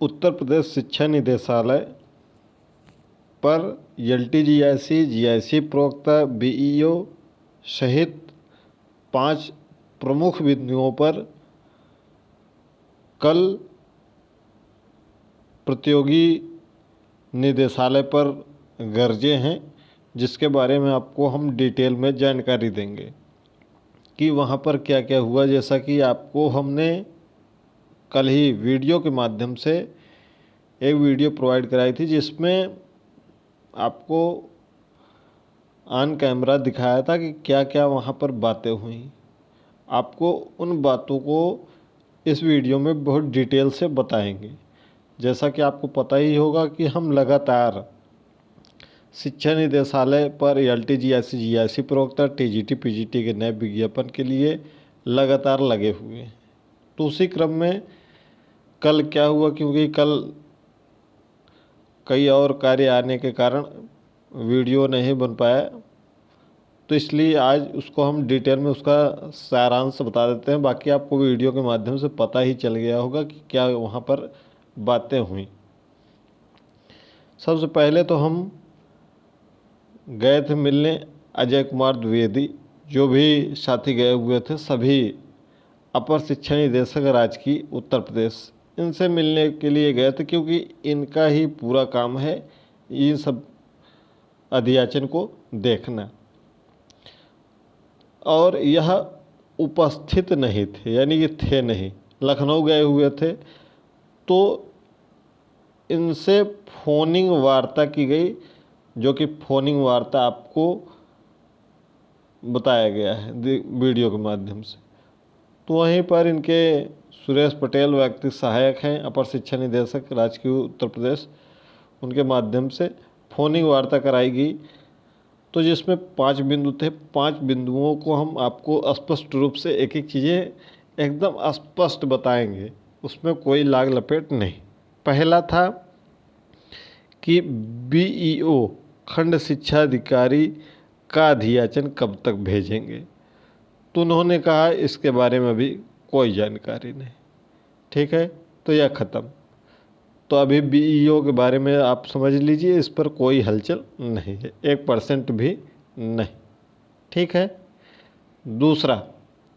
उत्तर प्रदेश शिक्षा निदेशालय पर एलटीजीआईसी, जीआईसी प्रवक्ता, बीईओ सहित 5 प्रमुख बिंदुओं पर कल प्रतियोगी निदेशालय पर गरजे हैं, जिसके बारे में आपको हम डिटेल में जानकारी देंगे कि वहाँ पर क्या क्या हुआ। जैसा कि आपको हमने कल ही वीडियो के माध्यम से एक वीडियो प्रोवाइड कराई थी, जिसमें आपको ऑन कैमरा दिखाया था कि क्या क्या वहाँ पर बातें हुई। आपको उन बातों को इस वीडियो में बहुत डिटेल से बताएंगे। जैसा कि आपको पता ही होगा कि हम लगातार शिक्षा निदेशालय पर एलटीजीआईसी, जीआईसी प्रवक्ता, टीजीटी, पीजीटी के नए विज्ञापन के लिए लगातार लगे हुए हैं। तो उसी क्रम में कल क्या हुआ, क्योंकि कल कई और कार्य आने के कारण वीडियो नहीं बन पाया, तो इसलिए आज उसको हम डिटेल में उसका सारांश बता देते हैं। बाकी आपको वीडियो के माध्यम से पता ही चल गया होगा कि क्या वहाँ पर बातें हुई। सबसे पहले तो हम गए थे मिलने अजय कुमार द्विवेदी, जो भी साथी गए हुए थे सभी अपर शिक्षा निदेशक राजकीय उत्तर प्रदेश, इनसे मिलने के लिए गए थे, क्योंकि इनका ही पूरा काम है इन सब अध्याचन को देखना। और यह उपस्थित नहीं थे, यानी कि थे नहीं, लखनऊ गए हुए थे। तो इनसे फ़ोनिंग वार्ता की गई, जो कि फ़ोनिंग वार्ता आपको बताया गया है वीडियो के माध्यम से। तो वहीं पर इनके सुरेश पटेल व्यक्ति सहायक हैं अपर शिक्षा निदेशक राजकीय उत्तर प्रदेश, उनके माध्यम से फ़ोनिंग वार्ता कराई गई। तो जिसमें 5 बिंदु थे, 5 बिंदुओं को हम आपको स्पष्ट रूप से एक एक चीज़ें एकदम स्पष्ट बताएंगे, उसमें कोई लाग लपेट नहीं। पहला था कि बीईओ खंड शिक्षा अधिकारी का अध्याचन कब तक भेजेंगे। तो उन्होंने कहा इसके बारे में अभी कोई जानकारी नहीं। ठीक है, तो यह ख़त्म। तो अभी बीईओ के बारे में आप समझ लीजिए, इस पर कोई हलचल नहीं है, 1% भी नहीं। ठीक है। दूसरा,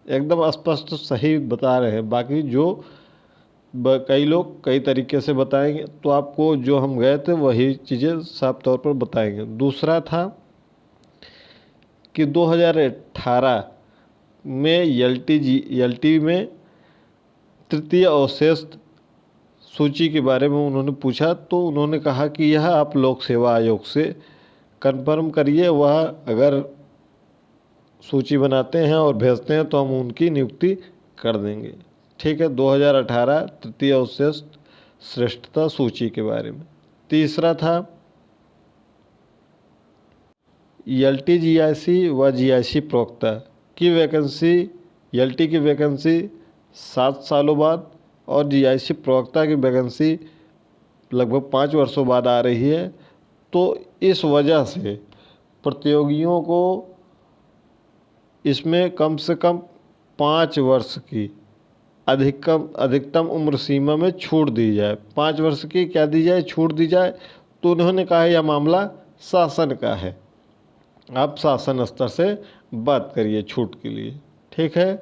एकदम स्पष्ट सही बता रहे हैं, बाकी जो कई लोग कई तरीके से बताएंगे, तो आपको जो हम गए थे वही चीज़ें साफ तौर पर बताएंगे। दूसरा था कि 2018 में एलटी में तृतीय अवशेष सूची के बारे में उन्होंने पूछा। तो उन्होंने कहा कि यह आप लोक सेवा आयोग से कंफर्म करिए, वह अगर सूची बनाते हैं और भेजते हैं तो हम उनकी नियुक्ति कर देंगे। ठीक है, 2018 तृतीय अवशेष श्रेष्ठता सूची के बारे में। तीसरा था एलटीजीआईसी व जीआईसी प्रवक्ता की वैकेंसी, एलटी की वैकेंसी 7 सालों बाद और जीआईसी प्रवक्ता की वैकेंसी लगभग 5 वर्षों बाद आ रही है। तो इस वजह से प्रतियोगियों को इसमें कम से कम 5 वर्ष की अधिकतम उम्र सीमा में छूट दी जाए। 5 वर्ष की क्या दी जाए, छूट दी जाए। तो उन्होंने कहा यह मामला शासन का है, आप शासन स्तर से बात करिए छूट के लिए। ठीक है,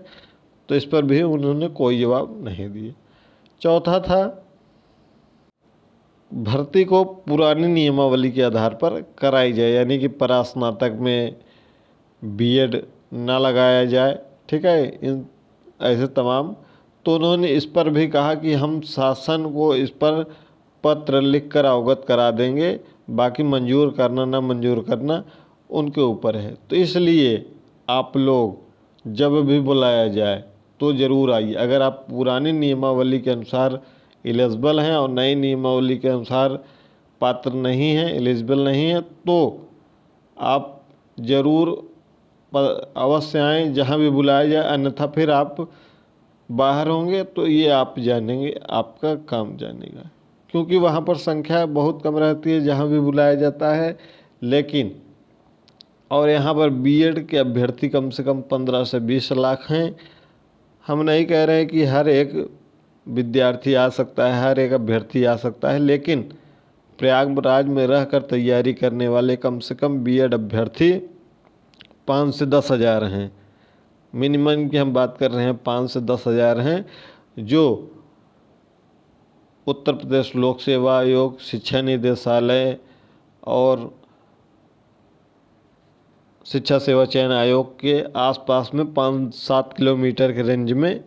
तो इस पर भी उन्होंने कोई जवाब नहीं दिया। चौथा था भर्ती को पुरानी नियमावली के आधार पर कराई जाए, यानी कि परास्नातक में बीएड ना लगाया जाए। ठीक है, इन ऐसे तमाम। तो उन्होंने इस पर भी कहा कि हम शासन को इस पर पत्र लिखकर अवगत करा देंगे, बाकी मंजूर करना ना मंजूर करना उनके ऊपर है। तो इसलिए आप लोग जब भी बुलाया जाए तो ज़रूर आइए। अगर आप पुरानी नियमावली के अनुसार एलिजिबल हैं और नई नियमावली के अनुसार पात्र नहीं हैं, एलिजिबल नहीं हैं, तो आप ज़रूर अवश्य आएँ जहाँ भी बुलाया जाए, अन्यथा फिर आप बाहर होंगे तो ये आप जानेंगे, आपका काम जानेगा। क्योंकि वहाँ पर संख्या बहुत कम रहती है जहाँ भी बुलाया जाता है। लेकिन और यहाँ पर बीएड के अभ्यर्थी कम से कम 15 से 20 लाख हैं। हम नहीं कह रहे हैं कि हर एक विद्यार्थी आ सकता है, हर एक अभ्यर्थी आ सकता है, लेकिन प्रयागराज में रहकर तैयारी करने वाले कम से कम बीएड अभ्यर्थी 5 से 10 हज़ार हैं। मिनिमम की हम बात कर रहे हैं, 5 से 10 हज़ार हैं, जो उत्तर प्रदेश लोक सेवा आयोग, शिक्षा निदेशालय और शिक्षा सेवा चयन आयोग के आसपास में 5-7 किलोमीटर के रेंज में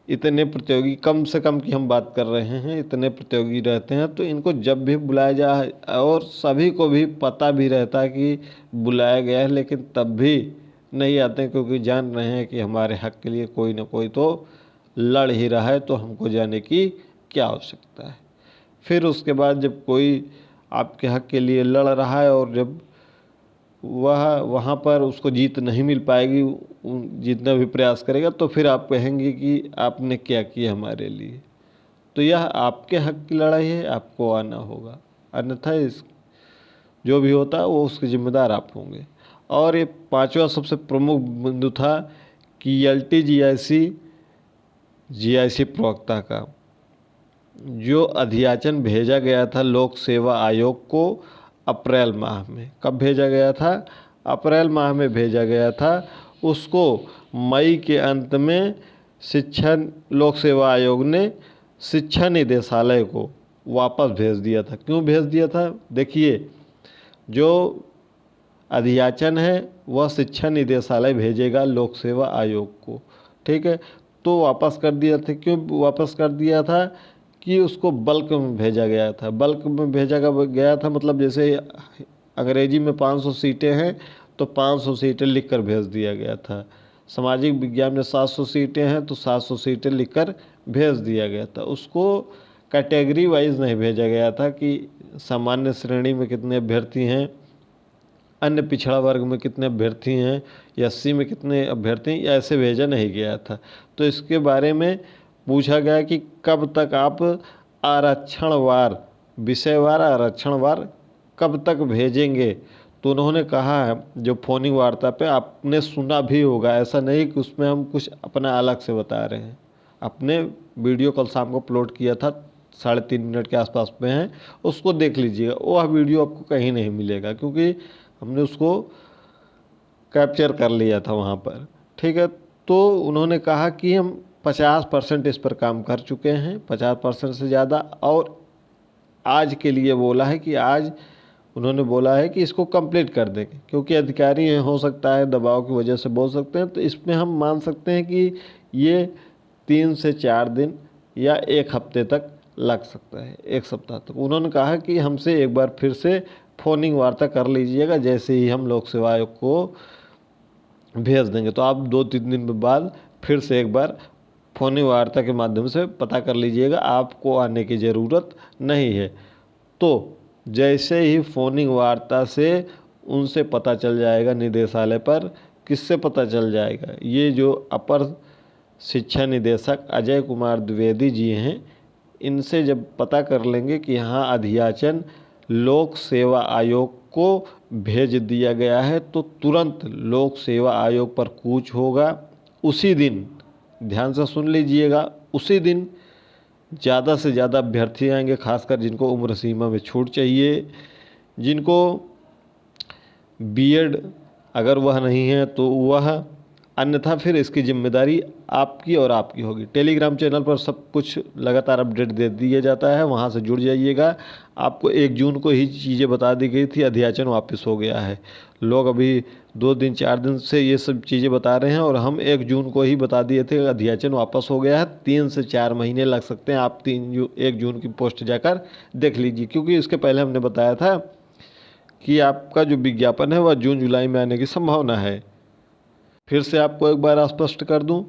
इतने प्रतियोगी, कम से कम की हम बात कर रहे हैं, इतने प्रतियोगी रहते हैं। तो इनको जब भी बुलाया जाए, और सभी को भी पता भी रहता है कि बुलाया गया है, लेकिन तब भी नहीं आते हैं, क्योंकि जान रहे हैं कि हमारे हक के लिए कोई ना कोई तो लड़ ही रहा है, तो हमको जाने की क्या आवश्यकता है। फिर उसके बाद जब कोई आपके हक के लिए लड़ रहा है और जब वह वहाँ पर उसको जीत नहीं मिल पाएगी, जितना भी प्रयास करेगा, तो फिर आप कहेंगे कि आपने क्या किया हमारे लिए। तो यह आपके हक की लड़ाई है, आपको आना होगा, अन्यथा इस जो भी होता है वो उसके जिम्मेदार आप होंगे। और ये पांचवा सबसे प्रमुख बिंदु था कि जीआईसी प्रवक्ता का जो अध्याचन भेजा गया था लोक सेवा आयोग को अप्रैल माह में। कब भेजा गया था? अप्रैल माह में भेजा गया था। उसको मई के अंत में शिक्षा लोक सेवा आयोग ने शिक्षा निदेशालय को वापस भेज दिया था। क्यों भेज दिया था? देखिए, जो अध्याचन है वह शिक्षा निदेशालय भेजेगा लोक सेवा आयोग को, ठीक है। तो वापस कर दिया था। क्यों वापस कर दिया था? कि उसको बल्क में भेजा गया था। बल्क में भेजा गया था मतलब जैसे अंग्रेजी में 500 सीटें हैं तो 500 सीटें लिखकर भेज दिया गया था। सामाजिक विज्ञान में 700 सीटें हैं तो 700 सीटें लिखकर भेज दिया गया था। उसको कैटेगरी वाइज नहीं भेजा गया था कि सामान्य श्रेणी में कितने अभ्यर्थी हैं, अन्य पिछड़ा वर्ग में कितने अभ्यर्थी हैं, या एससी में कितने अभ्यर्थी हैं, या ऐसे भेजा नहीं गया था। तो इसके बारे में पूछा गया कि कब तक आप आरक्षणवार, विषयवार आरक्षणवार कब तक भेजेंगे। तो उन्होंने कहा है, जो फोनिंग वार्ता पे आपने सुना भी होगा, ऐसा नहीं कि उसमें हम कुछ अपना अलग से बता रहे हैं। अपने वीडियो कल शाम को अपलोड किया था, 3.5 मिनट के आसपास में है, उसको देख लीजिएगा। वह वीडियो आपको कहीं नहीं मिलेगा, क्योंकि हमने उसको कैप्चर कर लिया था वहाँ पर, ठीक है। तो उन्होंने कहा कि हम 50% इस पर काम कर चुके हैं, 50% से ज़्यादा, और आज के लिए बोला है कि आज उन्होंने बोला है कि इसको कंप्लीट कर देंगे। क्योंकि अधिकारी हो सकता है दबाव की वजह से बोल सकते हैं, तो इसमें हम मान सकते हैं कि ये 3 से 4 दिन या 1 हफ्ते तक लग सकता है, 1 सप्ताह तक। उन्होंने कहा कि हमसे एक बार फिर से फोनिंग वार्ता कर लीजिएगा, जैसे ही हम लोक सेवा आयोग को भेज देंगे। तो आप 2-3 दिन के बाद फिर से एक बार फोनिंग वार्ता के माध्यम से पता कर लीजिएगा, आपको आने की ज़रूरत नहीं है। तो जैसे ही फोनिंग वार्ता से उनसे पता चल जाएगा निदेशालय पर, किससे पता चल जाएगा? ये जो अपर शिक्षा निदेशक अजय कुमार द्विवेदी जी हैं, इनसे जब पता कर लेंगे कि हाँ अध्याचन लोक सेवा आयोग को भेज दिया गया है, तो तुरंत लोक सेवा आयोग पर कूच होगा। उसी दिन, ध्यान से सुन लीजिएगा, उसी दिन ज़्यादा से ज़्यादा अभ्यर्थी आएंगे, खासकर जिनको उम्र सीमा में छूट चाहिए, जिनको बीएड अगर वह नहीं है तो वह, अन्यथा फिर इसकी जिम्मेदारी आपकी और आपकी होगी। टेलीग्राम चैनल पर सब कुछ लगातार अपडेट दे दिया जाता है, वहाँ से जुड़ जाइएगा। आपको 1 जून को ही चीज़ें बता दी गई थी, अध्याचन वापस हो गया है। लोग अभी 2 दिन 4 दिन से ये सब चीज़ें बता रहे हैं, और हम 1 जून को ही बता दिए थे अध्याचन वापस हो गया है। 3 से 4 महीने लग सकते हैं। आप 1 जून की पोस्ट जाकर देख लीजिए, क्योंकि इसके पहले हमने बताया था कि आपका जो विज्ञापन है वह जून जुलाई में आने की संभावना है। फिर से आपको एक बार स्पष्ट कर दूं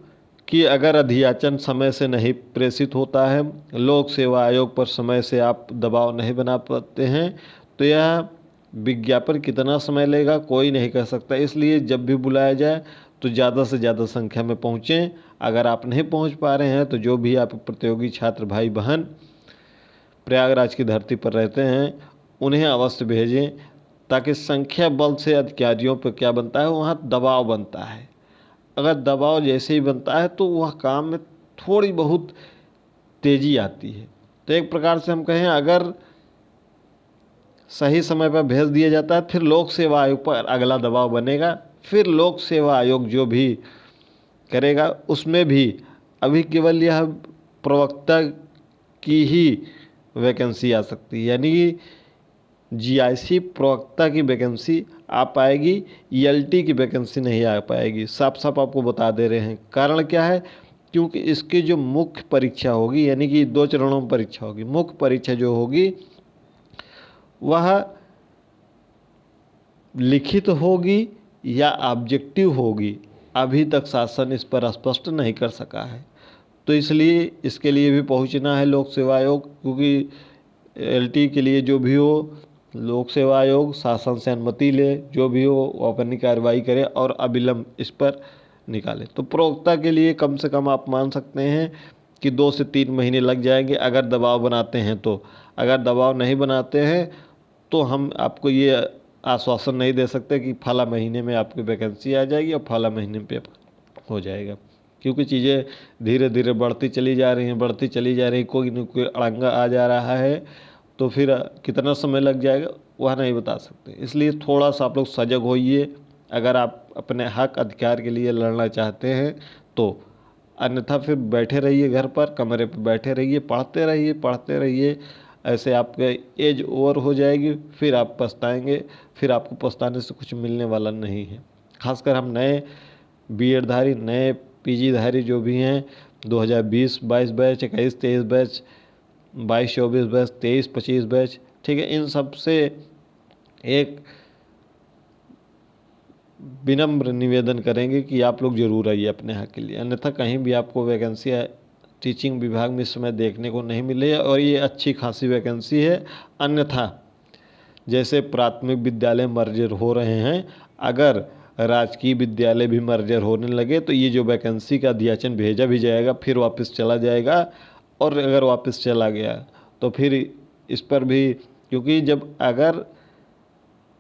कि अगर अध्याचन समय से नहीं प्रेषित होता है, लोक सेवा आयोग पर समय से आप दबाव नहीं बना पाते हैं, तो यह विज्ञापन कितना समय लेगा कोई नहीं कह सकता। इसलिए जब भी बुलाया जाए तो ज़्यादा से ज़्यादा संख्या में पहुँचें। अगर आप नहीं पहुँच पा रहे हैं तो जो भी आप प्रतियोगी छात्र भाई बहन प्रयागराज की धरती पर रहते हैं, उन्हें अवश्य भेजें, ताकि संख्या बल से अधिकारियों पर क्या बनता है, वहाँ दबाव बनता है। अगर दबाव जैसे ही बनता है तो वह काम में थोड़ी बहुत तेज़ी आती है। तो एक प्रकार से हम कहें, अगर सही समय पर भेज दिया जाता है, फिर लोक सेवा आयोग पर अगला दबाव बनेगा। फिर लोक सेवा आयोग जो भी करेगा उसमें भी अभी केवल यह प्रवक्ता की ही वैकेंसी आ सकती है, यानी कि जीआईसी प्रवक्ता की वैकेंसी आ पाएगी, ईएलटी की वैकेंसी नहीं आ पाएगी। साफ साफ आपको बता दे रहे हैं। कारण क्या है? क्योंकि इसकी जो मुख्य परीक्षा होगी, यानी कि 2 चरणों में परीक्षा होगी। मुख्य परीक्षा जो होगी वह लिखित होगी या ऑब्जेक्टिव होगी, अभी तक शासन इस पर स्पष्ट नहीं कर सका है। तो इसलिए इसके लिए भी पहुंचना है लोक सेवा आयोग, क्योंकि एलटी के लिए जो भी हो, लोक सेवा आयोग शासन से अनुमति ले, जो भी हो वो अपनी कार्रवाई करे और अविलंब इस पर निकाले। तो प्रवक्ता के लिए कम से कम आप मान सकते हैं कि 2 से 3 महीने लग जाएंगे, अगर दबाव बनाते हैं तो। अगर दबाव नहीं बनाते हैं तो हम आपको ये आश्वासन नहीं दे सकते कि फला महीने में आपकी वैकेंसी आ जाएगी और फला महीने पे हो जाएगा, क्योंकि चीज़ें धीरे धीरे बढ़ती चली जा रही हैं, बढ़ती चली जा रही, कोई न कोई अड़ंगा आ जा रहा है, तो फिर कितना समय लग जाएगा वह नहीं बता सकते। इसलिए थोड़ा सा आप लोग सजग होइए, अगर आप अपने हक अधिकार के लिए लड़ना चाहते हैं तो। अन्यथा फिर बैठे रहिए घर पर, कमरे पर बैठे रहिए, पढ़ते रहिए पढ़ते रहिए। ऐसे आपके एज ओवर हो जाएगी, फिर आप पछताएंगे, फिर आपको पछताने से कुछ मिलने वाला नहीं है। खासकर हम नए बीएड धारी, नए पीजी धारी जो भी हैं, 2020-22 बैच, 21-23 बैच, 22-24 बैच, 23-25 बैच, ठीक है, इन सब से एक विनम्र निवेदन करेंगे कि आप लोग ज़रूर आइए अपने हक के लिए। अन्यथा कहीं भी आपको वैकेंसी टीचिंग विभाग में इस समय देखने को नहीं मिले, और ये अच्छी खासी वैकेंसी है। अन्यथा जैसे प्राथमिक विद्यालय मर्जर हो रहे हैं, अगर राजकीय विद्यालय भी मर्जर होने लगे तो ये जो वैकेंसी का अध्याचन भेजा भी जाएगा, फिर वापस चला जाएगा। और अगर वापस चला गया तो फिर इस पर भी, क्योंकि जब अगर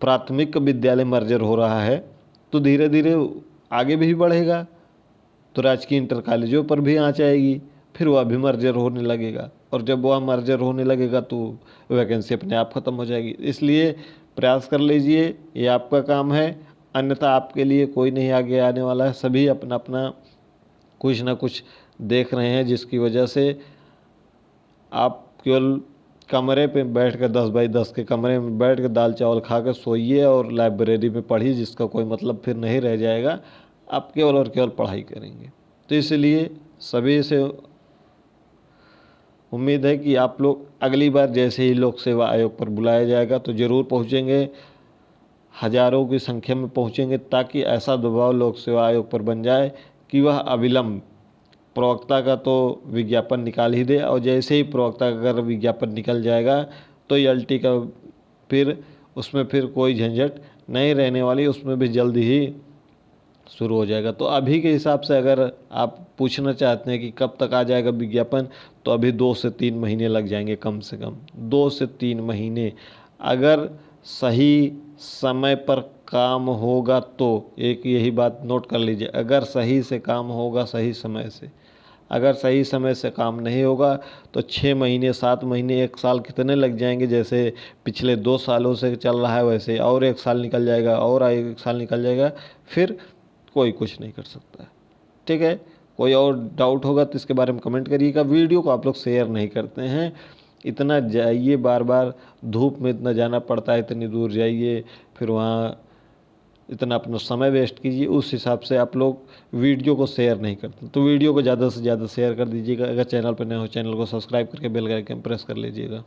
प्राथमिक विद्यालय मर्जर हो रहा है तो धीरे धीरे आगे भी बढ़ेगा, तो राजकीय इंटर कॉलेजों पर भी आँच आएगी, फिर वह भी मर्जर होने लगेगा, और जब वह मर्जर होने लगेगा तो वैकेंसी अपने आप ख़त्म हो जाएगी। इसलिए प्रयास कर लीजिए, ये आपका काम है। अन्यथा आपके लिए कोई नहीं आगे आने वाला है। सभी अपना अपना कुछ ना कुछ देख रहे हैं, जिसकी वजह से आप केवल कमरे पे बैठ कर 10x10 के कमरे में बैठ कर दाल चावल खा कर सोइए और लाइब्रेरी में पढ़िए, जिसका कोई मतलब फिर नहीं रह जाएगा। आप केवल और केवल पढ़ाई करेंगे। तो इसलिए सभी से उम्मीद है कि आप लोग अगली बार जैसे ही लोक सेवा आयोग पर बुलाया जाएगा तो ज़रूर पहुँचेंगे, हज़ारों की संख्या में पहुँचेंगे, ताकि ऐसा दबाव लोक सेवा आयोग पर बन जाए कि वह अविलंब प्रवक्ता का तो विज्ञापन निकाल ही दे। और जैसे ही प्रवक्ता का अगर विज्ञापन निकल जाएगा तो एलटी का फिर उसमें फिर कोई झंझट नहीं रहने वाली, उसमें भी जल्दी ही शुरू हो जाएगा। तो अभी के हिसाब से अगर आप पूछना चाहते हैं कि कब तक आ जाएगा विज्ञापन, तो अभी 2 से 3 महीने लग जाएंगे, कम से कम 2 से 3 महीने। अगर सही समय पर काम होगा तो, एक यही बात नोट कर लीजिए, अगर सही से काम होगा सही समय से, अगर सही समय से काम नहीं होगा तो 6 महीने, 7 महीने, 1 साल कितने लग जाएंगे। जैसे पिछले 2 सालों से चल रहा है वैसे और 1 साल निकल जाएगा, और 1 साल निकल जाएगा, फिर कोई कुछ नहीं कर सकता है। ठीक है, कोई और डाउट होगा तो इसके बारे में कमेंट करिएगा। वीडियो को आप लोग शेयर नहीं करते हैं, इतना जाइए, बार बार धूप में इतना जाना पड़ता है, इतनी दूर जाइए, फिर वहाँ इतना अपना समय वेस्ट कीजिए, उस हिसाब से आप लोग वीडियो को शेयर नहीं करते। तो वीडियो को ज़्यादा से ज़्यादा शेयर कर दीजिएगा। अगर चैनल पर नए हो, चैनल को सब्सक्राइब करके बेल आइकन प्रेस कर लीजिएगा।